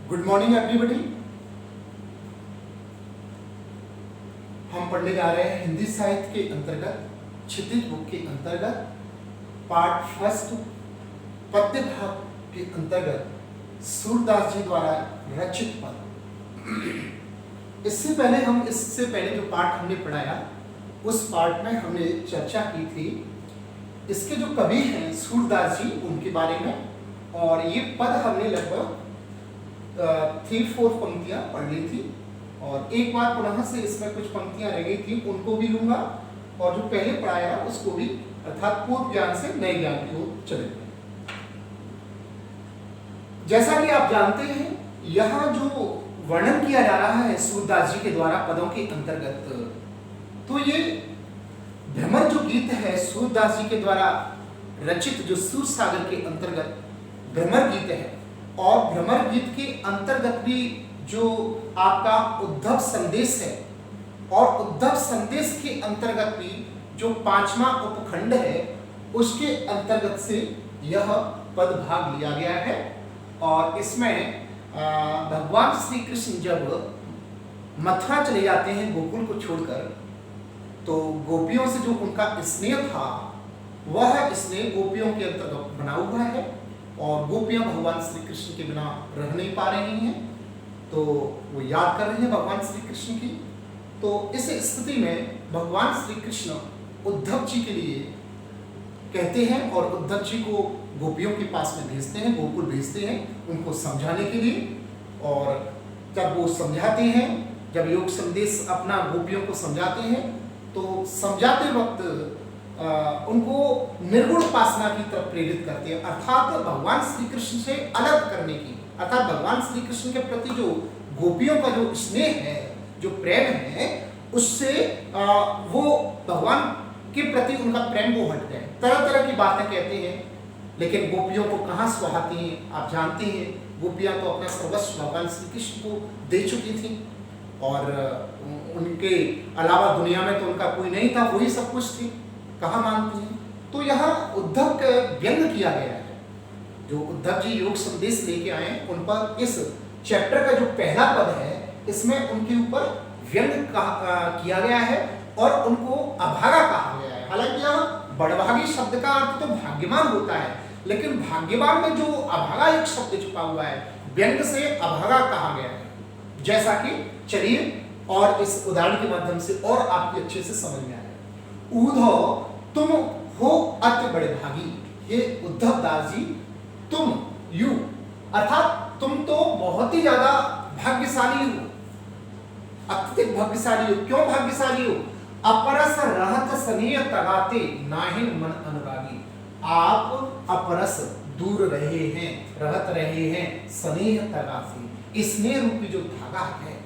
Good morning everybody. हम पढ़ने जा रहे हैं हिंदी साहित्य के अंतर्गत क्षितिज बुक के अंतर्गत पार्ट फर्स्ट पद्य भाग के अंतर्गत सूरदास जी द्वारा रचित पद। इससे पहले जो पार्ट हमने पढ़ाया उस पार्ट में हमने चर्चा की थी इसके जो कवि हैं सूरदास जी उनके बारे में, और ये पद हमने लगभग 3-4 पंक्तियां पढ़ ली थी, और एक बार पुनः से इसमें कुछ पंक्तियां रह गई थी उनको भी लूंगा, और जो पहले पढ़ाया उसको भी, अर्थात पूर्व ज्ञान से नए ज्ञान की ओर चलेंगे। जैसा कि आप जानते हैं यहाँ जो वर्णन किया जा रहा है सूरदास जी के द्वारा पदों के अंतर्गत, तो ये भ्रमर जो गीत है सूरदास जी के द्वारा रचित जो सूर सागर के अंतर्गत भ्रमर गीत है, और भ्रमर गीत के अंतर्गत भी जो आपका उद्धव संदेश है, और उद्धव संदेश के अंतर्गत भी जो 5वां उपखंड है उसके अंतर्गत से यह पद भाग लिया गया है। और इसमें भगवान श्री कृष्ण जब मथुरा चले जाते हैं गोकुल को छोड़कर, तो गोपियों से जो उनका स्नेह था वह स्नेह गोपियों के अंतर्गत बना हुआ है, और गोपियां भगवान श्री कृष्ण के बिना रह नहीं पा रही हैं, तो वो याद कर रहे हैं भगवान श्री कृष्ण की। तो इस स्थिति में भगवान श्री कृष्ण उद्धव जी के लिए कहते हैं और उद्धव जी को गोपियों के पास में भेजते हैं, गोकुल भेजते हैं उनको समझाने के लिए। और जब वो समझाते हैं, जब योग संदेश अपना गोपियों को समझाते हैं, तो समझाते वक्त उनको निर्गुण उपासना की तरफ प्रेरित करते हैं, अर्थात भगवान श्री कृष्ण से अलग करने की, अर्थात भगवान श्री कृष्ण के प्रति जो गोपियों का जो स्नेह है, जो प्रेम है, उससे वो भगवान के प्रति उनका प्रेम वो हट गए। तरह तरह की बातें कहते हैं, लेकिन गोपियों को कहाँ सुहाती हैं आप जानते हैं। गोपियाँ तो अपना सर्वस्व भगवान श्री कृष्ण को दे चुकी थी, और उनके अलावा दुनिया में तो उनका कोई नहीं था, वही सब कुछ थी, कहाँ मानती हैं। तो यहाँ उद्धव का व्यंग किया गया है, जो उद्धव जी योग संदेश लेके आए उन पर इस चैप्टर का जो पहला पद है इसमें उनके ऊपर व्यंग किया गया है और उनको अभागा कहा गया है। हालांकि यहाँ बड़भागी शब्द का अर्थ तो भाग्यवान होता है, लेकिन भाग्यवान में जो अभागा एक शब्द छुपा हुआ है, व्यंग से अभागा कहा गया है। जैसा कि चलिए और इस उदाहरण के माध्यम से और आपकी अच्छे से समझ में आए। ऊधो तुम हो अति बड़े भागी, ये उद्धव दास जी तुम यू अर्थात तुम तो बहुत ही ज्यादा भाग्यशाली हो, अत्यधिक भाग्यशाली हो। क्यों भाग्यशाली हो? अपरस रहत स्नेह तगाते नाहिन मन अनुरागी। आप अपरस दूर रहे हैं, रहत रहे हैं, स्नेह तगाते, स्नेह रूपी जो धागा है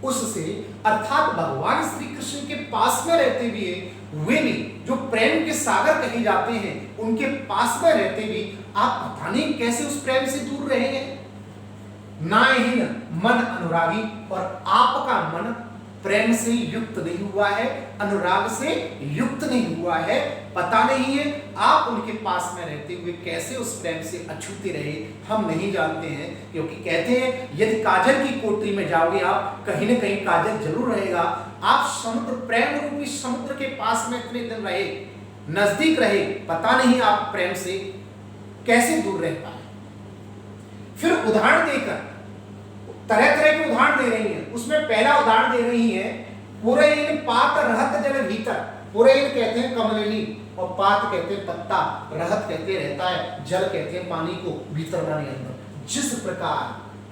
उससे, अर्थात भगवान श्री कृष्ण के पास में रहते हुए वे भी जो प्रेम के सागर कहे जाते हैं उनके पास में रहते भी आप पता नहीं कैसे उस प्रेम से दूर रहे हैं। नाहीन मन अनुरागी, और आपका मन प्रेम से युक्त नहीं हुआ है, अनुराग से युक्त नहीं हुआ है, पता नहीं है आप उनके पास में रहते हुए कैसे उस प्रेम से अछूते रहे, हम नहीं जानते हैं। क्योंकि कहते हैं यदि काजल की कोठरी में जाओगे आप, कहीं ना कहीं काजल जरूर रहेगा। आप समुद्र, प्रेम रूपी समुद्र के पास में इतने दिन रहे, नजदीक रहे, पता नहीं आप प्रेम से कैसे दूर रह पाए। फिर उदाहरण देकर तरह तरह के उदाहरण दे रही हैं। उसमें पहला उदाहरण दे रही है पुरैन पात रहत जल भीतर। पुरैन कहते हैं कमलिनी, और पात कहते हैं पत्ता, रहत कहते रहता है, जल कहते हैं पानी को, भीतर माने अंदर। जिस प्रकार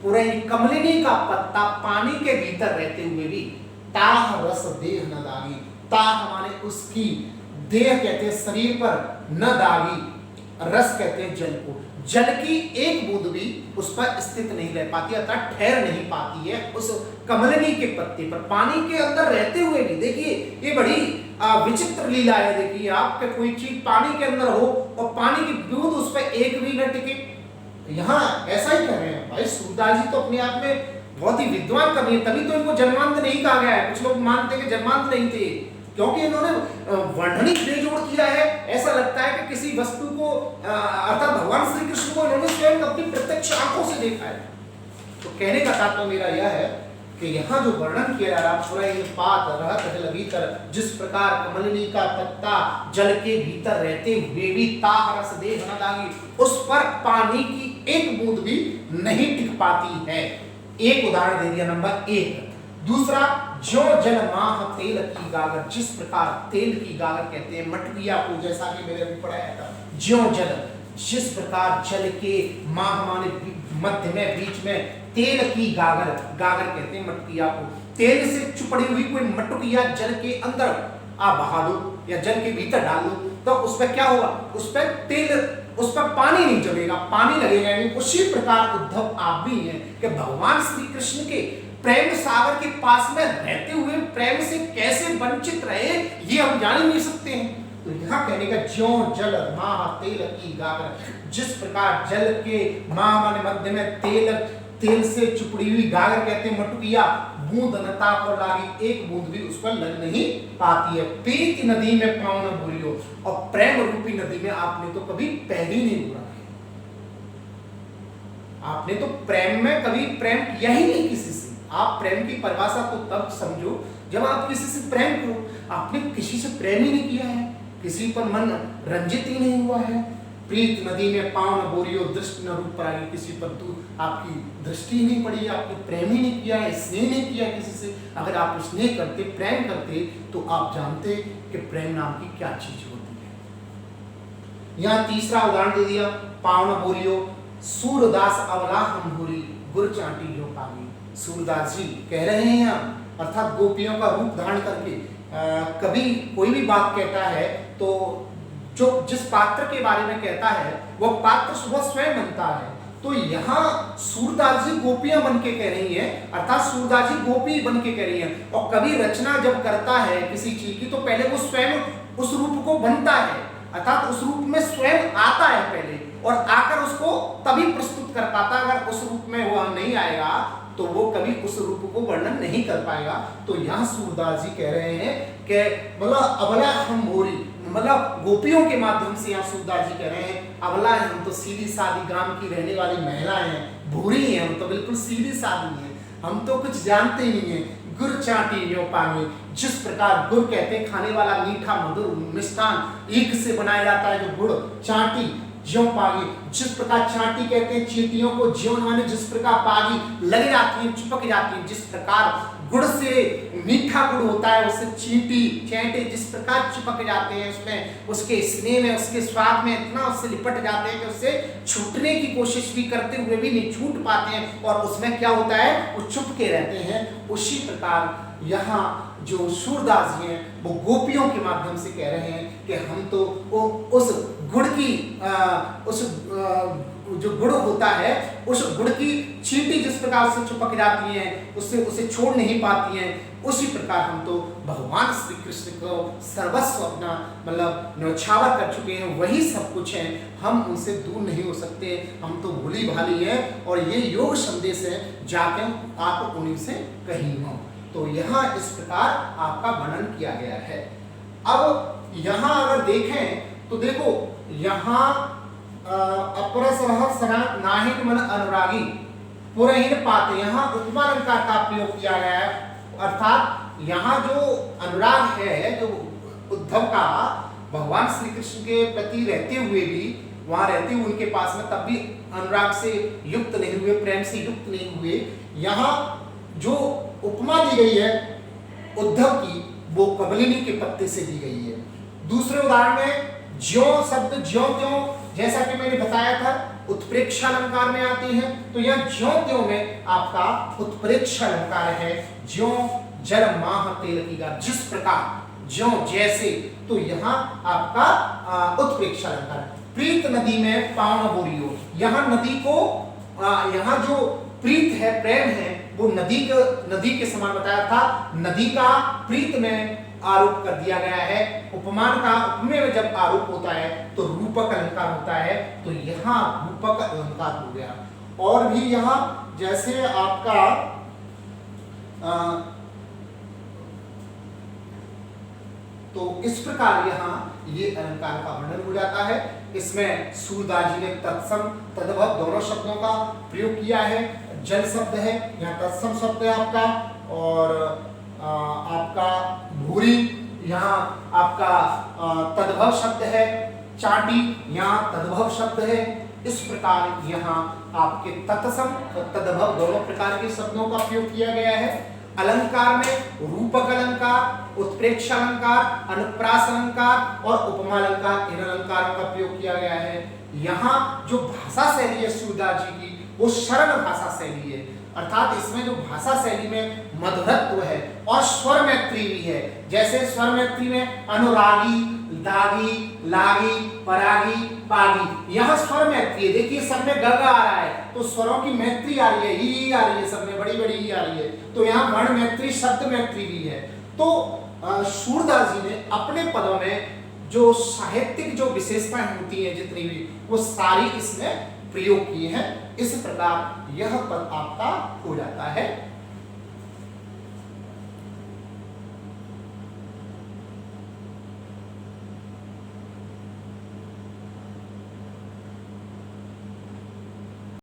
पुरैन कमलिनी का पत्ता पानी के भीतर रहते हुए भी ताह रस देह न दागी, ताह माने उसकी, देह कहते हैं शरीर पर, न दागी, रस कहते हैं जल को, जल की एक बूंद भी उस पर स्थित नहीं रह पाती, अर्थात ठहर नहीं पाती है उस कमलिनी के पत्ते पर, पानी के अंदर रहते हुए भी। देखिए ये बड़ी विचित्र लीला है। देखिए आपके कोई चीज पानी के अंदर हो और पानी की बूंद उस पर एक भी न टिके। यहाँ ऐसा ही कर रहे हैं भाई सूरदास जी, तो अपने आप में बहुत ही विद्वान कवि है, तभी तो इनको जन्मांत नहीं कहा गया है। कुछ लोग मानते हैं कि जन्मांत नहीं थे, क्योंकि इन्होंने वर्णनिक बेजोड़ किया है। ऐसा लगता है कि किसी वस्तु को, अर्थात भगवान श्री कृष्ण को इन्होंने स्वयं अपनी प्रत्यक्ष प्रत्यक्ष आंखों से देखा है। तो कहने का तात्पर्य मेरा यह है कि यहाँ जो वर्णन किया जा रहा पुरहिन पात रहत जल भीतर, जिस प्रकार कमलिनी का पत्ता जल के भीतर रहते हुए भी ताह रस देह न लागी, उस पर पानी की एक बूंद भी नहीं टिक पाती है। एक उदाहरण दे दिया नंबर 1। दूसरा, जो जल माह तेल की गागर, जिस प्रकार तेल की गागर कहते हैं मटकिया को, जैसा कि मैंने अभी पढ़ाया था, ज्यो जल, जिस प्रकार जल के माह माने मध्य में बीच में तेल की गागर, गागर कहते हैं मटकिया को, तेल से चुपड़ी हुई कोई मटकिया जल के अंदर आप बहा दो या जल के भीतर डाल दो, तो उसमें क्या होगा, उस पर तेल, उस पर पानी नहीं जमेगा, पानी लगेगा नहीं। उसी प्रकार उद्धव आप भी हैं कि भगवान श्री कृष्ण के प्रेम सागर के पास में रहते हुए प्रेम से कैसे वंचित रहे ये हम जान नहीं सकते हैं। तो यहाँ कहने का ज्यों जल माह तेल की गागर, जिस प्रकार जल के माह माने मध्य में तेल, तेल से चुपड़ी हुई गागर कहते हैं मटुकिया, बूंद नता पर लागी, एक बूंद भी उस पर लग नहीं पाती है। प्रीति नदी में पाँव न बुरियो, और प्रेम रूपी नदी में आपने तो कभी पैर ही नहीं बुरा, आपने तो प्रेम में कभी प्रेम किया ही नहीं किसी से। आप प्रेम की परिभाषा तो तब समझो जब आप किसी से प्रेम करो। आपने किसी से प्रेम ही नहीं किया है, किसी पर मन रंजित ही नहीं हुआ है। प्रीत नदी में पाँव न बोरियो, दृष्टि न रूप परागी, किसी पर तू आपकी दृष्टि ही नहीं पड़ी, आपने प्रेम ही नहीं किया है, स्नेह नहीं किया किसी से। अगर आप स्नेह करते, प्रेम करते, तो आप जानते कि प्रेम नाम की क्या चीज होती है। यहाँ तीसरा उदाहरण दे दिया, पाँव न बोरियो, सूरदास अवला हम भूरी, गुर चाटी जो पागी। सूरदास जी कह रहे हैं यहाँ, अर्थात गोपियों का रूप धारण करके कभी कोई भी बात कहता है तो जो जिस पात्र के बारे में कहता है वह पात्र सुबह स्वयं बनता है। तो यहाँ सूरदास जी गोपियां बन के कह रही हैं, अर्थात सूरदास जी गोपी बन के कह रही हैं। और कभी रचना जब करता है किसी चीज की तो पहले वो स्वयं उस रूप को बनता है, अर्थात उस रूप में स्वयं आता है पहले, और आकर उसको तभी प्रस्तुत कर पाता। अगर उस रूप में वह नहीं आएगा तो वो कभी उस रूप को वर्णन नहीं कर पाएगा। तो यहाँ सूरदास जी कह रहे हैं कि मतलब अबला हम भोरी, मतलब गोपियों के माध्यम से यहाँ सूरदास जी कह रहे हैं अबला है, हम तो सीधी सादी ग्राम की रहने वाली महिलाएं हैं, भूरी हैं, हम तो बिल्कुल सीधी सादी हैं, हम तो कुछ जानते ही नहीं है। गुड़ चाटी यो पानी, जिस प्रकार गुड़ कहते हैं खाने वाला मीठा मधुर मिष्ठान, ईख से बनाया जाता है जो गुड़, चाटी ज्यों पागी, जिस प्रकार चाटी कहते हैं चींटियों को, ज्यों माने जिस प्रकार पागी लग जाती है, चिपक जाती है। जिस प्रकार गुड़ से मीठा गुड़ होता है उससे चींटी चैंटे जिस प्रकार चिपक जाते हैं, उसमें उसके स्नेह में उसके स्वाद में इतना उससे लिपट जाते हैं कि उससे छूटने की कोशिश भी करते हुए भी नहीं छूट पाते हैं, और उसमें क्या होता है वो चुपके रहते हैं। उसी प्रकार यहाँ जो सूरदास जी हैं वो गोपियों के माध्यम से कह रहे हैं कि हम तो उस गुड़ की जो गुड़ होता है उस गुड़ की चींटी जिस प्रकार से चिपक जाती है उससे उसे छोड़ नहीं पाती हैं, उसी प्रकार हम तो भगवान श्री कृष्ण को सर्वस्व अपना मतलब न्यौछावर कर चुके हैं, वही सब कुछ है, हम उनसे दूर नहीं हो सकते, हम तो भूली भाली हैं। और ये योग संदेश है, जाके आप उन्हीं से कहीं हो। तो यहाँ इस प्रकार आपका वर्णन किया गया है। अब यहाँ अगर देखें तो देखो यहाँ अपरसरह सना नाहिक मन अनुरागी पुरहिन पाते, यहाँ उपमा अलंकार का प्रयोग किया गया है। अर्थात यहाँ जो अनुराग है जो उद्धव का भगवान श्री कृष्ण के प्रति रहते हुए भी, वहां रहते हुए उनके पास में तब भी अनुराग से युक्त नहीं हुए, प्रेम से युक्त नहीं हुए। यहाँ जो उपमा दी गई है उद्धव की वो कमलिनी के पत्ते से दी गई है। दूसरे उदाहरण में ज्यों शब्द ज्यों त्यों, जैसा कि मैंने बताया था उत्प्रेक्षा अलंकार में आती है, तो यह ज्यों त्यों में आपका उत्प्रेक्षा अलंकार है। ज्यों जल माह तेल की गार, जिस प्रकार ज्यों जैसे, तो यहाँ आपका उत्प्रेक्षा अलंकार। प्रीत नदी में पाँव न बोरियो, यहाँ नदी को यहाँ जो प्रीत है प्रेम है वो नदी के समान बताया था, नदी का प्रीत में आरोप कर दिया गया है। उपमान का उपमेय में जब आरोप होता है तो रूपक अलंकार होता है, तो यहाँ रूपक अलंकार हो गया। और भी यहाँ जैसे आपका तो इस प्रकार यहाँ ये अलंकार का वर्णन हो जाता है। इसमें सूरदास जी ने तत्सम तद्भव दोनों शब्दों का प्रयोग किया है। जल शब्द है, यहाँ तत्सम शब्द है आपका, और आपका भूरी यहाँ आपका तद्भव शब्द है। चाटी यहाँ तद्भव शब्द है। इस प्रकार यहाँ आपके तत्सम और तद्भव दोनों प्रकार के शब्दों का प्रयोग किया गया है। अलंकार में रूपक अलंकार, उत्प्रेक्ष अलंकार, अनुप्रास अलंकार और उपमा अलंकार, इन अलंकारों का प्रयोग किया गया है। यहाँ जो भाषा शैली है सूरदास जी की, वो सरल भाषा शैली है, अर्थात इसमें जो भाषा शैली में मधुरत्व है और स्वर मैत्री भी है। जैसे स्वर मैत्री में अनुरागी, दागी, लागी, परागी, पागी, यहाँ स्वर मैत्री है। देखिए सब में ग आ रहा है तो स्वरों की मैत्री आ रही है, ई आ रही है, सब में बड़ी बड़ी ई आ रही है, तो यहाँ वर्ण मैत्री, शब्द मैत्री भी है। तो सूरदास जी ने अपने पदों में जो साहित्यिक जो विशेषताएं होती हैं जितनी भी, वो सारी इसमें प्रयोग किए हैं। इस प्रकार यह पद आपका हो जाता है